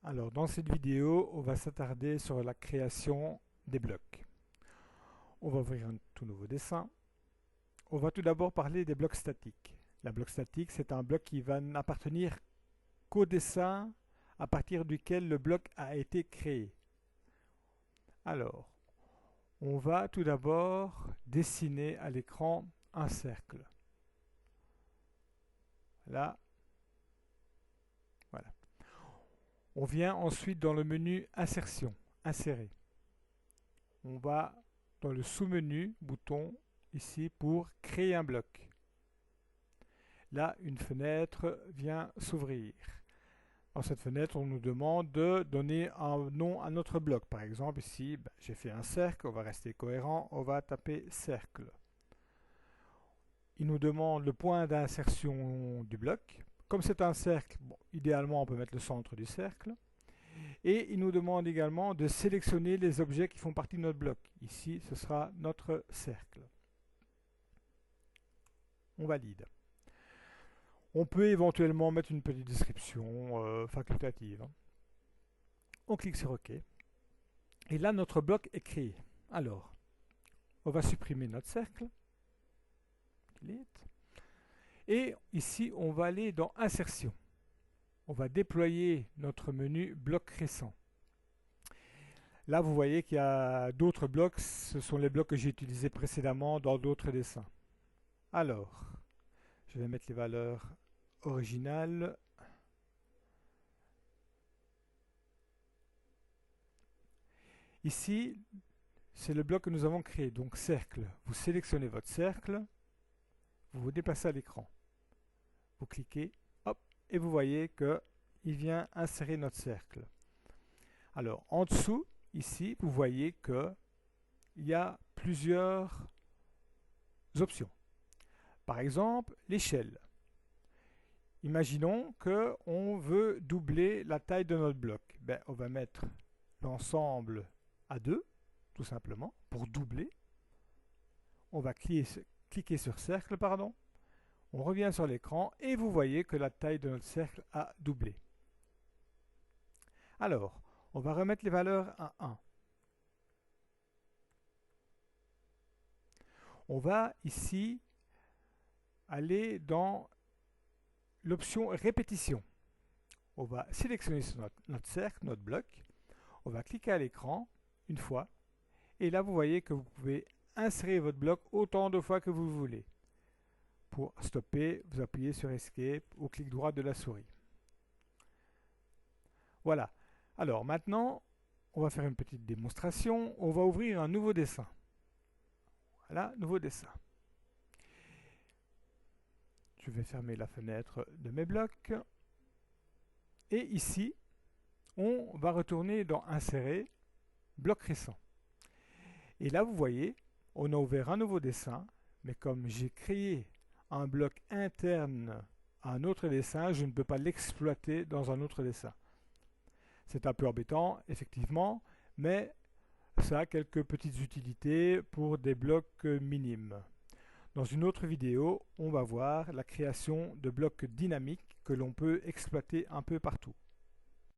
Alors, dans cette vidéo, on va s'attarder sur la création des blocs. On va ouvrir un tout nouveau dessin. On va tout d'abord parler des blocs statiques. La bloc statique, c'est un bloc qui va n'appartenir qu'au dessin à partir duquel le bloc a été créé. Alors, on va tout d'abord dessiner à l'écran un cercle. Là, voilà. On vient ensuite dans le menu Insertion, Insérer. On va dans le sous-menu, bouton ici pour créer un bloc. Là, une fenêtre vient s'ouvrir. Dans cette fenêtre, on nous demande de donner un nom à notre bloc. Par exemple, ici, j'ai fait un cercle, on va rester cohérent, on va taper cercle. Il nous demande le point d'insertion du bloc. Comme c'est un cercle, idéalement, on peut mettre le centre du cercle. Et il nous demande également de sélectionner les objets qui font partie de notre bloc. Ici, ce sera notre cercle. On valide. On peut éventuellement mettre une petite description facultative. On clique sur OK. Et là, notre bloc est créé. Alors, on va supprimer notre cercle. Et ici, on va aller dans Insertion. On va déployer notre menu bloc récent. Là, vous voyez qu'il y a d'autres blocs. Ce sont les blocs que j'ai utilisés précédemment dans d'autres dessins. Alors, je vais mettre les valeurs originales. Ici, c'est le bloc que nous avons créé. Donc, cercle. Vous sélectionnez votre cercle. Vous vous déplacez à l'écran. Vous cliquez. Hop, et vous voyez qu'il vient insérer notre cercle. Alors, en dessous, ici, vous voyez qu'il y a plusieurs options. Par exemple, l'échelle. Imaginons qu'on veut doubler la taille de notre bloc. On va mettre l'ensemble à 2, tout simplement, pour doubler. On va cliquer sur cercle, pardon. On revient sur l'écran et vous voyez que la taille de notre cercle a doublé. Alors, on va remettre les valeurs à 1. On va ici aller dans l'option répétition. On va sélectionner notre cercle, notre bloc. On va cliquer à l'écran une fois. Et là, vous voyez que vous pouvez insérer votre bloc autant de fois que vous voulez. Pour stopper, vous appuyez sur Escape ou clic droit de la souris. Voilà. Alors maintenant, on va faire une petite démonstration. On va ouvrir un nouveau dessin. Voilà, nouveau dessin. Je vais fermer la fenêtre de mes blocs. Et ici, on va retourner dans Insérer, bloc récent. Et là, vous voyez, on a ouvert un nouveau dessin, mais comme j'ai créé un bloc interne à un autre dessin, je ne peux pas l'exploiter dans un autre dessin. C'est un peu embêtant, effectivement, mais ça a quelques petites utilités pour des blocs minimes. Dans une autre vidéo, on va voir la création de blocs dynamiques que l'on peut exploiter un peu partout.